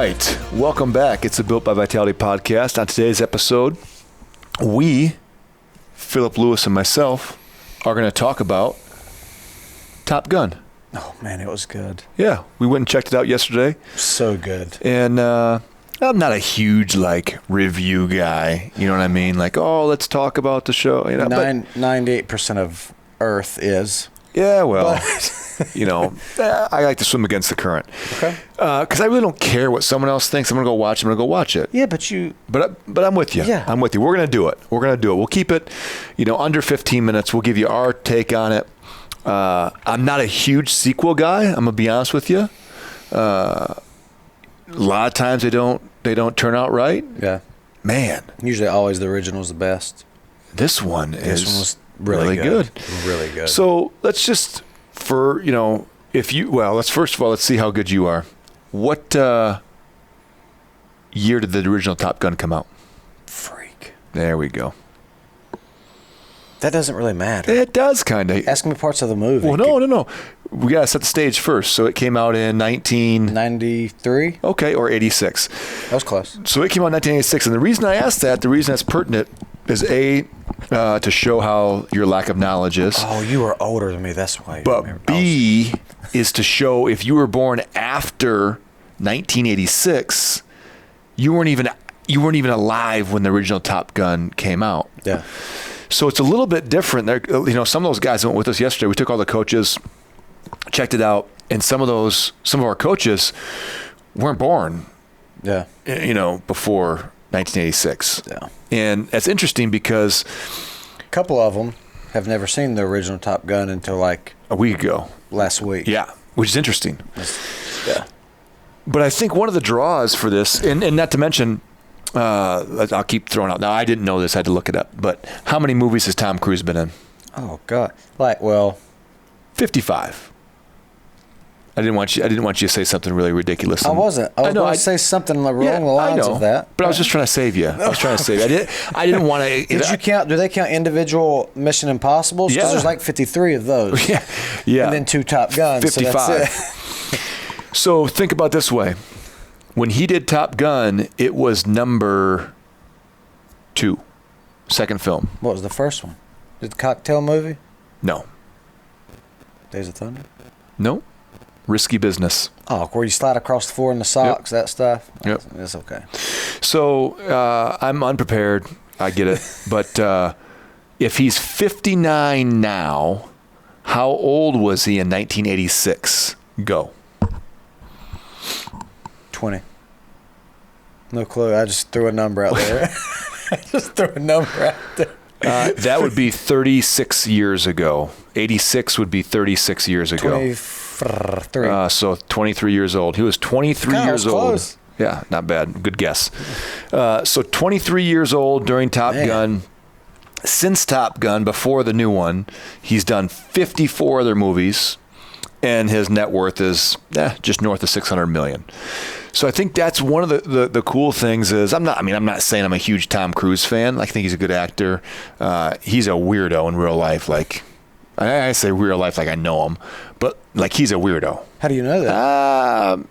right, welcome back. It's the Built by Vitality podcast. On today's episode, we, Philip Lewis and myself, are going to talk about Top Gun. Oh, man, it was good. Yeah, we went and checked it out yesterday. So good. And I'm not a huge, review guy. You know what I mean? Let's talk about the show. 98% of Earth is. Yeah, well, I like to swim against the current. Okay. Because I really don't care what someone else thinks. I'm going to go watch it. Yeah, but But I'm with you. Yeah. I'm with you. We're going to do it. We'll keep it, under 15 minutes. We'll give you our take on it. I'm not a huge sequel guy. I'm going to be honest with you. A lot of times they don't turn out right. Yeah. Man. Usually always the original's the best. This one was really good. Really good. So let's just, let's see how good you are. What year did the original Top Gun come out? Freak. There we go. That doesn't really matter. It does kind of. Ask me parts of the movie. Well, no. We got to set the stage first. So it came out in 1993. Okay, or 86. That was close. So it came out in 1986. And the reason I asked that, the reason that's pertinent is to show how your lack of knowledge is. Oh, you are older than me. That's why. But B is to show if you were born after 1986, you weren't even alive when the original Top Gun came out. Yeah. So it's a little bit different. There, some of those guys went with us yesterday. We took all the coaches, checked it out, and some of our coaches weren't born. Yeah. Before 1986. Yeah. And that's interesting because a couple of them have never seen the original Top Gun until a week ago. Last week. Yeah, which is interesting. Yeah. But I think one of the draws for this, and not to mention, I'll keep throwing out. Now, I didn't know this. I had to look it up. But how many movies has Tom Cruise been in? Oh, God. 55. I didn't want you to say something really ridiculous. I wasn't. I was going to say something along the lines of that. But I was just trying to save you. I didn't want to. Did you count? Do they count individual Mission Impossibles? Yeah. Because there's 53 of those. Yeah. And then 2 Top Guns. 55. So that's it. So think about it this way. When he did Top Gun, it was number 2, second film. What was the first one? The cocktail movie? No. Days of Thunder? No. Risky Business. Oh, where you slide across the floor in the socks, that stuff? Yep. It's okay. So I'm unprepared. I get it. But if he's 59 now, how old was he in 1986? Go. 20. No clue. I just threw a number out there. That would be 36 years ago. 86 would be 36 years ago. 23. So 23 years old. He was 23 years old. Close. Yeah, not bad. Good guess. So 23 years old during Top Gun. Since Top Gun, before the new one, he's done 54 other movies, and his net worth is just north of $600 million. So I think that's one of the cool things is I'm not saying I'm a huge Tom Cruise fan. I think he's a good actor. He's a weirdo in real life. I say real life like I know him, but he's a weirdo. How do you know that?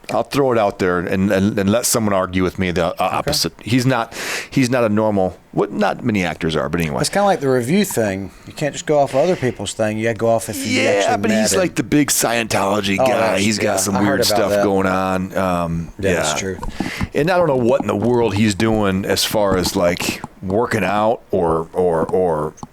I'll throw it out there and let someone argue with me the opposite. Okay. He's not a normal. What not many actors are, but anyway. It's kind of like the review thing. You can't just go off of other people's thing. You got to go off if you actually but he's like the big Scientology guy. He's got some weird stuff going on. That's true. And I don't know what in the world he's doing as far as working out or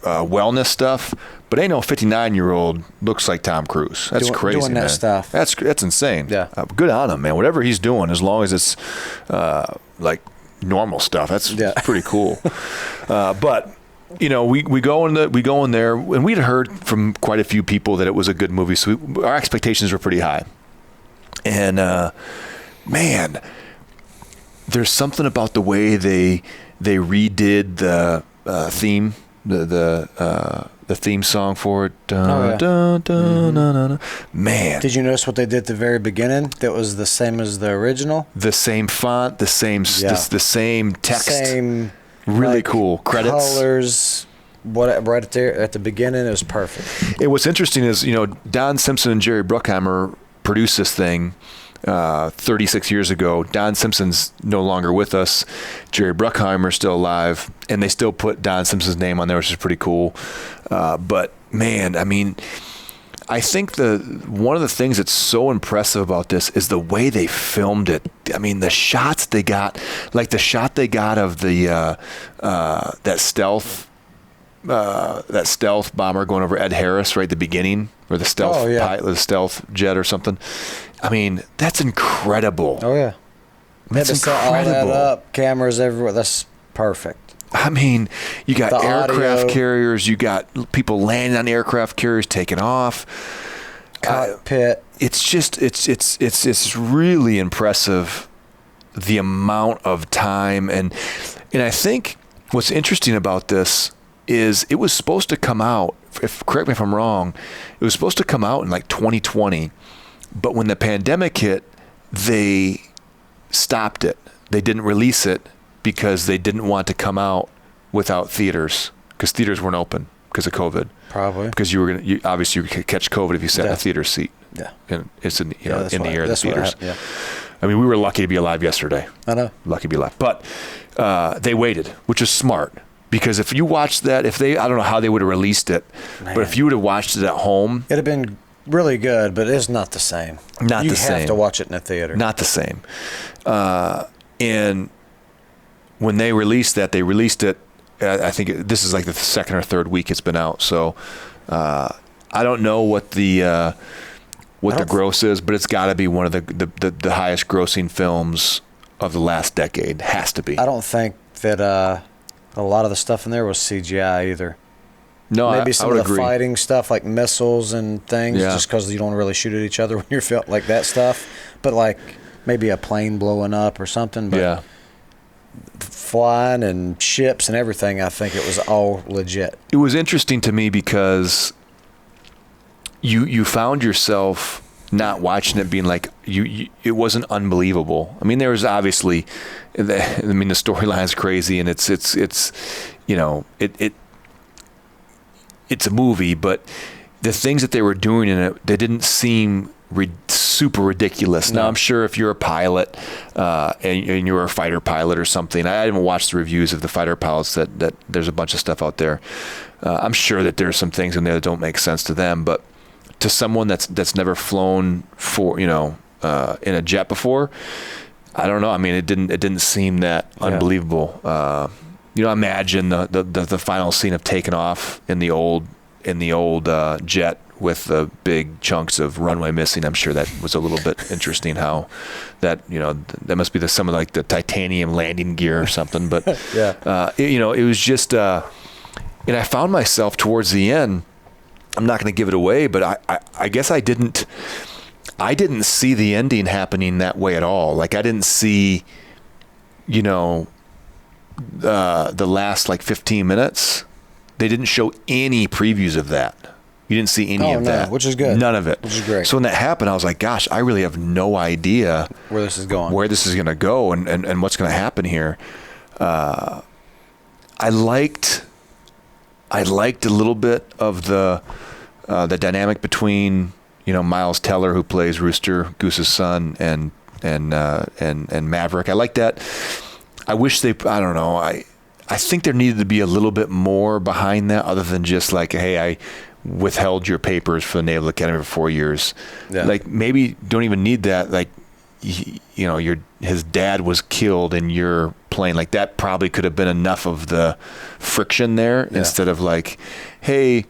wellness stuff. But ain't no 59-year-old looks like Tom Cruise. That's crazy, doing that man. Stuff. That's insane. Yeah. Good on him, man. Whatever he's doing, as long as it's normal stuff, that's pretty cool. But we go in there, and we'd heard from quite a few people that it was a good movie, so our expectations were pretty high. And man, there's something about the way they redid the theme, the theme song for it. Man. Did you notice what they did at the very beginning that was the same as the original? The same font, the same text. Same. Really cool. Credits. Colors. Right there at the beginning, it was perfect. What's interesting is, Don Simpson and Jerry Bruckheimer produced this thing. 36 years ago. Don Simpson's no longer with us. Jerry Bruckheimer's still alive, and they still put Don Simpson's name on there, which is pretty cool. But man, I mean, I think one of the things that's so impressive about this is the way they filmed it. I mean, the shots they got, like the shot they got of the that stealth bomber going over Ed Harris right at the beginning, or the stealth pilot, the stealth jet or something. I mean, that's incredible. Oh yeah, that's incredible. All that up, cameras everywhere. That's perfect. I mean, you got The aircraft audio. carriers, you got people landing on aircraft carriers, taking off. Cockpit. It's just it's really impressive, the amount of time, and I think what's interesting about this is it was supposed to come out, correct me if I'm wrong, it was supposed to come out in like 2020, but when the pandemic hit, they stopped it. They didn't release it because they didn't want to come out without theaters, because theaters weren't open because of COVID. Probably. Because obviously you could catch COVID if you sat in a theater seat. Yeah. And it's in the air of the theaters. Yeah. I mean, we were lucky to be alive yesterday. I know. Lucky to be alive. But they waited, which is smart. Because if you watched that, I don't know how they would have released it, but if you would have watched it at home, it'd have been really good, but it's not the same. Not the same. You have to watch it in a theater. Not the same. And when they released that, they released it, I think this is like the second or third week it's been out. So I don't know what the gross is, but it's got to be one of the highest grossing films of the last decade. Has to be. I don't think that a lot of the stuff in there was CGI either. No, maybe some of the agree. fighting stuff like missiles and things, just because you don't really shoot at each other when you're like that stuff. But like maybe a plane blowing up or something. But flying and ships and everything, I think it was all legit. It was interesting to me because you found yourself not watching it being like it wasn't unbelievable. I mean, there was obviously, the storyline's crazy, and it's a movie, but the things that they were doing in it, they didn't seem super ridiculous. No. Now, I'm sure if you're a pilot and you're a fighter pilot or something, I haven't watched the reviews of the fighter pilots that there's a bunch of stuff out there. I'm sure that there's some things in there that don't make sense to them, but to someone that's never flown for in a jet before, I don't know. I mean, it didn't seem that unbelievable. Imagine the final scene of taking off in the old jet with the big chunks of runway missing. I'm sure that was a little bit interesting. How that that must be some of like the titanium landing gear or something. But it was just. And I found myself towards the end. I'm not going to give it away, but I guess I didn't see the ending happening that way at all. Like I didn't see, the last like 15 minutes. They didn't show any previews of that. You didn't see any of that. Which is good. None of it. Which is great. So when that happened, I was like, gosh, I really have no idea where this is going, to go and what's going to happen here. I liked a little bit of the dynamic between Miles Teller, who plays Rooster Goose's son, and Maverick. I like that. I wish I don't know. I think there needed to be a little bit more behind that, other than just like, hey, I withheld your papers for the Naval Academy for 4 years. Yeah. Like maybe don't even need that. Like his dad was killed in your plane. Like that probably could have been enough of the friction there, instead of like, hey,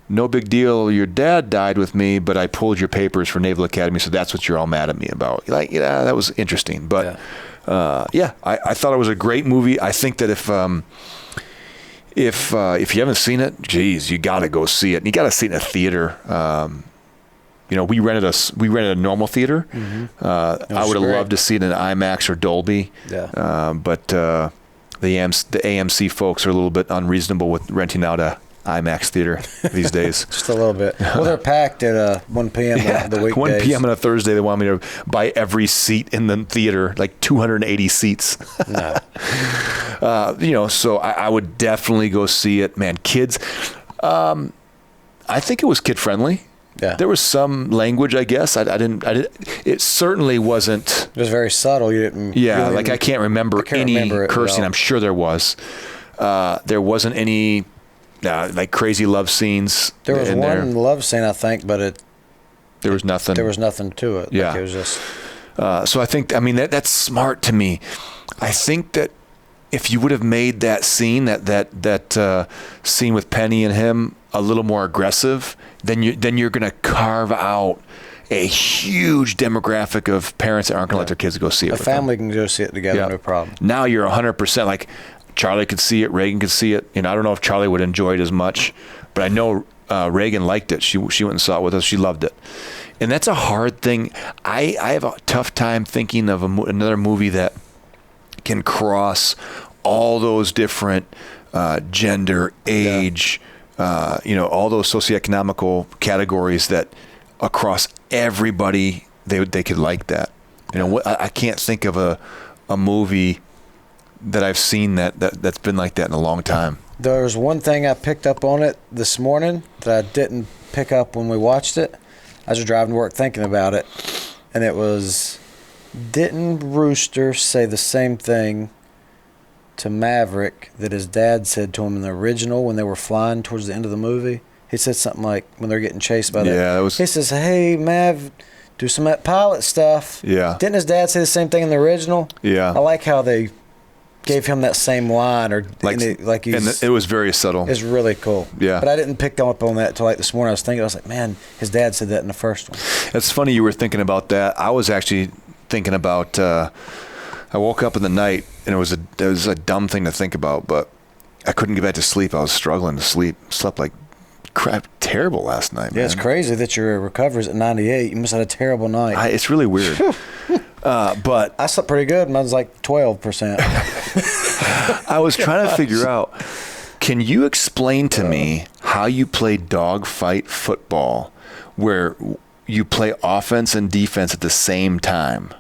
no big deal, your dad died with me, but I pulled your papers for Naval Academy, so that's what you're all mad at me about. Like, that was interesting. But I thought it was a great movie. I think that if you haven't seen it, geez, you got to go see it. And you got to see it in a theater. We rented a normal theater. Mm-hmm. I would have loved to see it in IMAX or Dolby. Yeah. But the AMC folks are a little bit unreasonable with renting out a IMAX theater these days. Just a little bit. Well, they're packed at 1 p.m. the weekdays. 1 p.m. on a Thursday, they want me to buy every seat in the theater, like 280 seats. No. So I would definitely go see it. Man, kids, I think it was kid-friendly. Yeah. There was some language, I guess. I didn't. It certainly wasn't. It was very subtle. You didn't. Yeah, like I can't remember any cursing. I'm sure there was. There wasn't any like crazy love scenes. There was one love scene, I think, but there was nothing. There was nothing to it. Yeah. Like it was just. So I think, I mean, that's smart to me. I think that if you would have made that scene, that scene with Penny and him a little more aggressive, then you're going to carve out a huge demographic of parents that aren't going to let their kids go see it. A family can go see it together, no problem. Now you're 100% like Charlie could see it, Reagan could see it. I don't know if Charlie would enjoy it as much, but I know Reagan liked it. She went and saw it with us. She loved it. And that's a hard thing. I have a tough time thinking of another movie that can cross all those different gender, age, all those socioeconomical categories that across everybody they could like that. I can't think of a movie that I've seen that's been like that in a long time. There's one thing I picked up on it this morning that I didn't pick up when we watched it. I was driving to work thinking about it, and it was, didn't Rooster say the same thing to Maverick that his dad said to him in the original when they were flying towards the end of the movie? He said something like, when they're getting chased by he says, "Hey, Mav, do some of that pilot stuff." Yeah. Didn't his dad say the same thing in the original? Yeah. I like how they gave him that same line, and it was very subtle. It's really cool. Yeah. But I didn't pick up on that until like this morning. I was like, man, his dad said that in the first one. It's funny you were thinking about that. I was actually thinking about. I woke up in the night and it was a dumb thing to think about, but I couldn't get back to sleep. I was struggling to sleep. Slept like crap, terrible last night. Yeah, man. It's crazy that your recovery's at 98. You must have had a terrible night. It's really weird. But I slept pretty good. Mine's like 12%. I was trying to figure out, can you explain to me how you play dogfight football where you play offense and defense at the same time?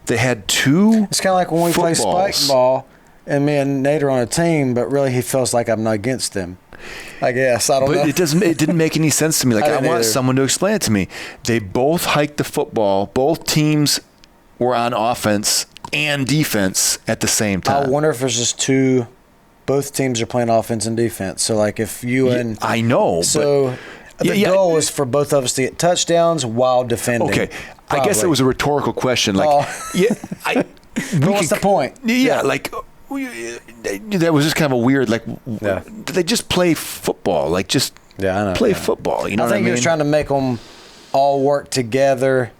They had two It's kind of like when we play spike ball and me and Nate are on a team, but really he feels like I'm not against him. I guess. I don't know. But it didn't make any sense to me. Like I want someone to explain it to me. They both hiked the football. Both teams were on offense and defense at the same time. I wonder if there's just both teams are playing offense and defense. So like if you and I know. So the goal is for both of us to get touchdowns while defending. Okay. Probably. I guess it was a rhetorical question. Like what's the point? Yeah, like that was just kind of a weird, like, did they just play football? Like, just play football, you know what I mean? I think he was trying to make them all work together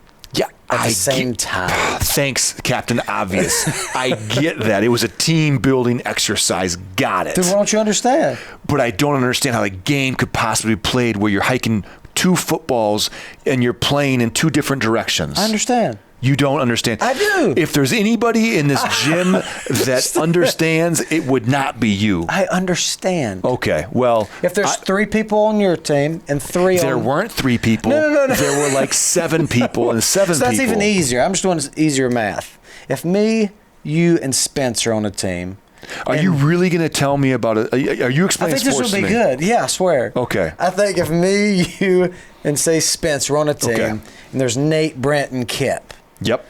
at the same time. Thanks, Captain Obvious. I get that. It was a team-building exercise. Got it. Then why don't you understand? But I don't understand how the game could possibly be played where you're hiking two footballs and you're playing in two different directions. I understand. You don't understand. I do. If there's anybody in this gym that understands, it would not be you. I understand. Okay, well. If there's 3 people on your team and 3 There weren't 3 people. No. There were like 7 people and 7 so that's people. even easier. I'm just doing easier math. If me, you, and Spence are on a team. Are you really going to tell me about it? Are you explaining sports to me? I think this will be good. Yeah, I swear. Okay. I think if me, you, and say Spence are on a team, and there's Nate, Brent, and Kip. Yep.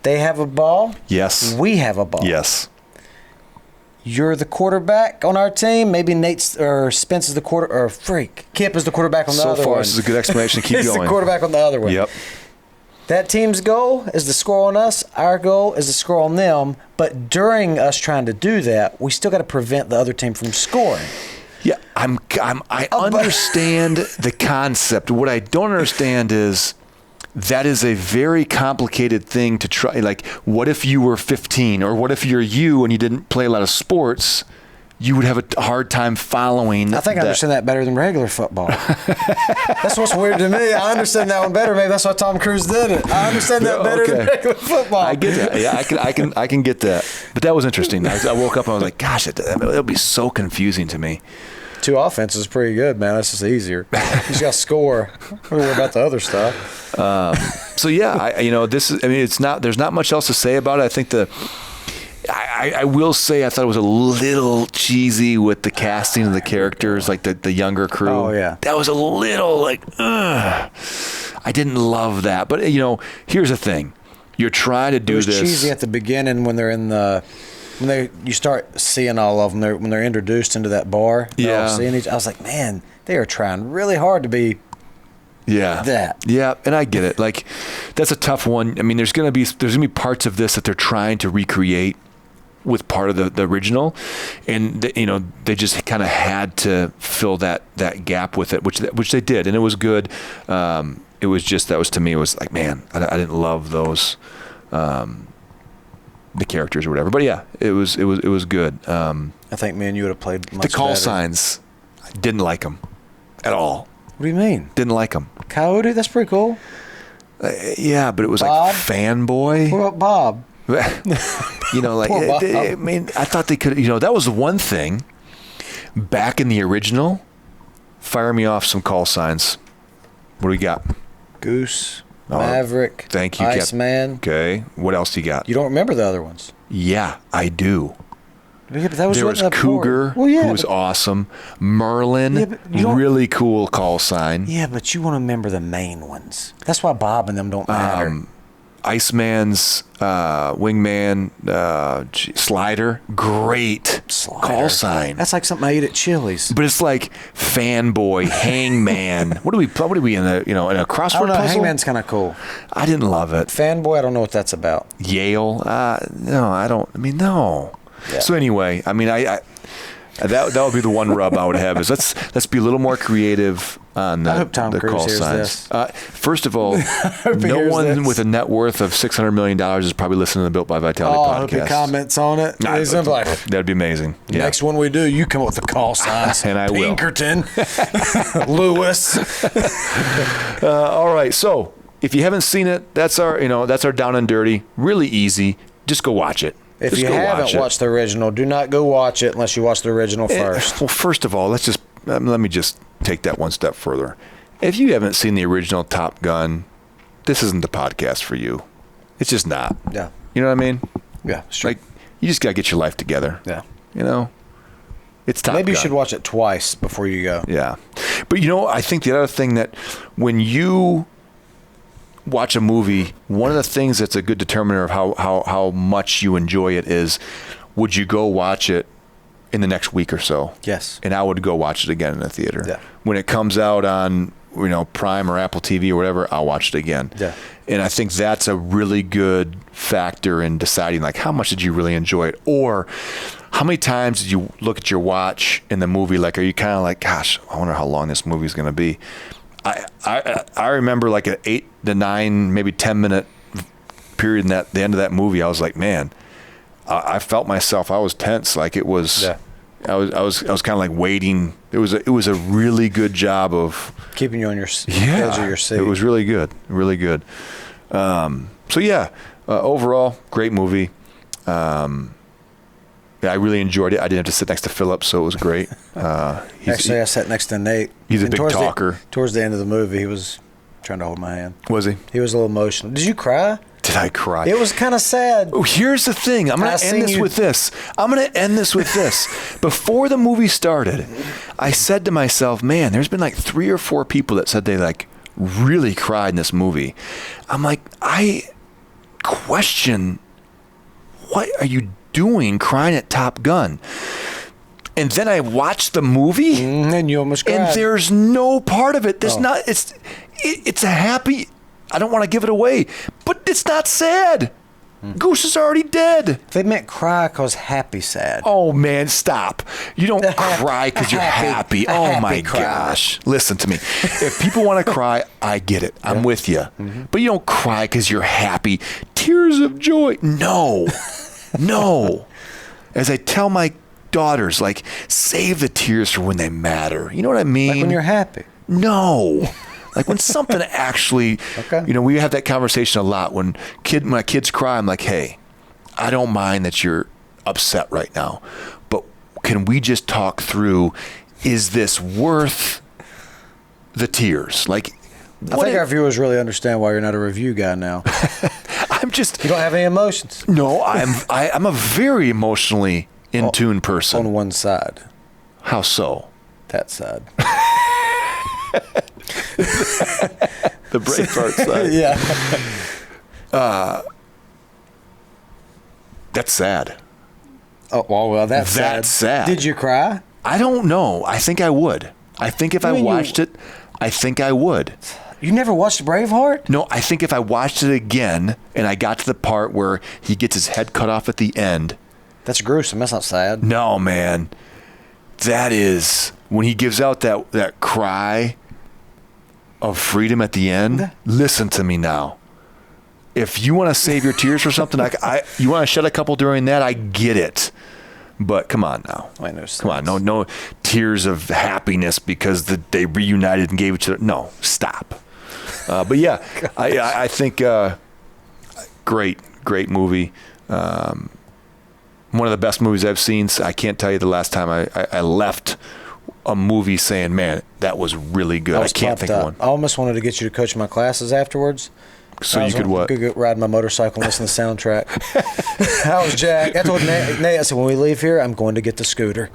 They have a ball. Yes. We have a ball. Yes. You're the quarterback on our team. Maybe Nate or Spence is the Kip is the quarterback on the other one. So far, this is a good explanation. Keep He's going. the quarterback on the other one. Yep. That team's goal is to score on us. Our goal is to score on them. But during us trying to do that, we still got to prevent the other team from scoring. Yeah, I understand the concept. What I don't understand is that is a very complicated thing to try. Like, what if you were 15, or what if you're you and you didn't play a lot of sports? You would have a hard time following. I think I understand that better than regular football. That's what's weird to me. I understand that one better. Maybe that's why Tom Cruise did it. I understand that better than regular football. I get that. Yeah, I can get that. But that was interesting. I woke up and I was like, gosh, that'll be so confusing to me. 2 offenses is pretty good, man. That's just easier. You just got to score. Don't worry about the other stuff. So yeah, this is. I mean, it's not. There's not much else to say about it. I think I will say I thought it was a little cheesy with the casting of the characters, like the younger crew. Oh, yeah. That was a little like, ugh. I didn't love that. But, here's the thing. You're trying to do this. It was cheesy at the beginning when they're in you start seeing all of them when they're introduced into that bar. Yeah. I was like, man, they are trying really hard to be that. Yeah, and I get it. Like, that's a tough one. I mean, there's gonna be parts of this that they're trying to recreate with part of the original, and they just kind of had to fill that gap with it, which they did, and it was good. It was just to me, it was like, man, I didn't love those. The characters or whatever, but yeah, it was good. I think me and you would have played much the call better. signs. I didn't like them at all. What do you mean? Didn't like them. Coyote, that's pretty cool. Yeah, but it was Bob? like fanboy. What about Bob? Poor Bob. I mean, I thought they could. That was the one thing. Back in the original, fire me off some call signs. What do we got? Goose. Maverick. Thank you, Iceman. Okay. What else do you got? You don't remember the other ones? Yeah, I do. Yeah, but that was there was Cougar, who was awesome. Merlin, really cool call sign. Yeah, but you want to remember the main ones. That's why Bob and them don't matter. Iceman's wingman, Slider, great call sign. That's like something I eat at Chili's. But it's like fanboy, hangman. What are we in a in a crossword I don't know, puzzle? Hangman's kind of cool. I didn't love it. Fanboy, I don't know what that's about. Yale, no, I don't. I mean, no. Yeah. So anyway, I mean, I that would be the one rub I would have is let's be a little more creative on the call signs. First of all, no one with a net worth of $600 million is probably listening to the Built by Vitality podcast. I hope he comments on it. That'd be amazing. Yeah. Next one we do, you come up with the call signs. And I will. Pinkerton, Lewis. All right, so if you haven't seen it, that's our Down and Dirty. Really easy. Just go watch it. If you haven't watched the original, do not go watch it unless you watch the original first. Well, first of all, let me just take that one step further. If you haven't seen the original Top Gun, this isn't the podcast for you. It's just not. Yeah. You know what I mean? Yeah, sure. Like, you just got to get your life together. Yeah. It's Top Gun. Maybe you should watch it twice before you go. Yeah. But, I think the other thing that when you watch a movie, one of the things that's a good determiner of how much you enjoy it is, would you go watch it in the next week or so? Yes. And I would go watch it again in the theater. Yeah. When it comes out on Prime or Apple TV or whatever, I'll watch it again. Yeah. And I think that's a really good factor in deciding, like, how much did you really enjoy it, or how many times did you look at your watch in the movie? Like, are you kind of like, gosh, I wonder how long this movie is going to be. I remember like an 8 to 9, maybe 10-minute period in the end of that movie. I was like, man, I felt myself. I was tense. Like it was. Yeah. I was kind of like waiting. It was a really good job of keeping you on your edge of your seat. It was really good, really good. So yeah, overall, great movie. Yeah, I really enjoyed it. I didn't have to sit next to Philip, so it was great. Actually, I sat next to Nate. He's a big talker. Towards the end of the movie, he was trying to hold my hand. Was he? He was a little emotional. Did you cry? Did I cry? It was kind of sad. Oh, here's the thing. I'm going to end this with this. Before the movie started, I said to myself, man, there's been like 3 or 4 people that said they like really cried in this movie. I'm like, I question, what are you doing crying at Top Gun? And then I watched the movie, and you almost cried. And there's no part of it. There's not. It's a happy. I don't want to give it away, but it's not sad. Goose is already dead. They meant cry because happy sad. Oh man, stop! You don't cry because you're happy. Oh my gosh! Listen to me. If people want to cry, I get it. I'm with you. Mm-hmm. But you don't cry because you're happy. Tears of joy. No. As I tell my daughters, like, save the tears for when they matter. You know what I mean? Like when you're happy. No. Like when something actually, okay. We have that conversation a lot. When my kids cry, I'm like, hey, I don't mind that you're upset right now, but can we just talk through, is this worth the tears? Like, I think our viewers really understand why you're not a review guy now. You don't have any emotions. No, I'm a very emotionally in tune person. On one side. How so? That side. The Braveheart side. Yeah. That's sad. Oh, well, that's sad. Did you cry? I don't know. I think I would. I think if I watched it, I think I would. You never watched Braveheart? No, I think if I watched it again and I got to the part where he gets his head cut off at the end. That's gruesome. That's not sad. No, man. That is, when he gives out that cry of freedom at the end, listen to me now. If you want to save your tears for something, you want to shed a couple during that, I get it. But come on now. Come on, no tears of happiness because they reunited and gave each other. No, stop. But yeah, I think great movie. One of the best movies I've seen. I can't tell you the last time I left a movie saying, man, that was really good. I can't think of one. I almost wanted to get you to coach my classes afterwards. So you could what? Could go ride my motorcycle and listen to the soundtrack. I was Jack. I told Nate, I said, when we leave here, I'm going to get the scooter.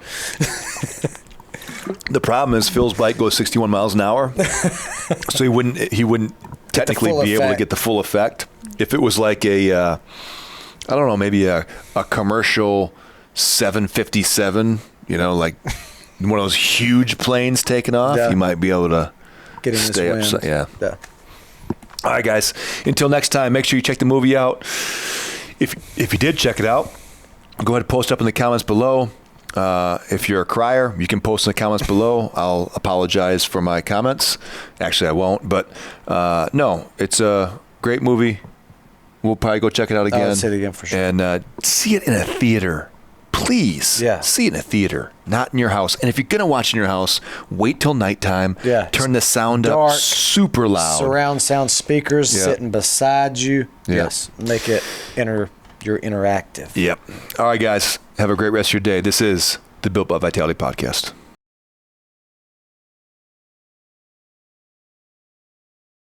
The problem is Phil's bike goes 61 miles an hour, so he wouldn't technically be able to get the full effect. If it was like I don't know, maybe a commercial 757, like one of those huge planes taking off, you might be able to get in stay this up. Yeah. All right, guys. Until next time, make sure you check the movie out. If you did check it out, go ahead and post up in the comments below. If you're a crier, you can post in the comments below. I'll apologize for my comments. Actually, I won't. But no, it's a great movie. We'll probably go check it out again. I'll see it again for sure. And see it in a theater. Please. Yeah. See it in a theater, not in your house. And if you're going to watch in your house, wait till nighttime. Yeah. Turn the sound Dark, up super loud. Surround sound speakers sitting beside you. Yeah. Yes. Make it you're interactive. Yep. All right, guys. Have a great rest of your day. This is the Built by Vitality Podcast.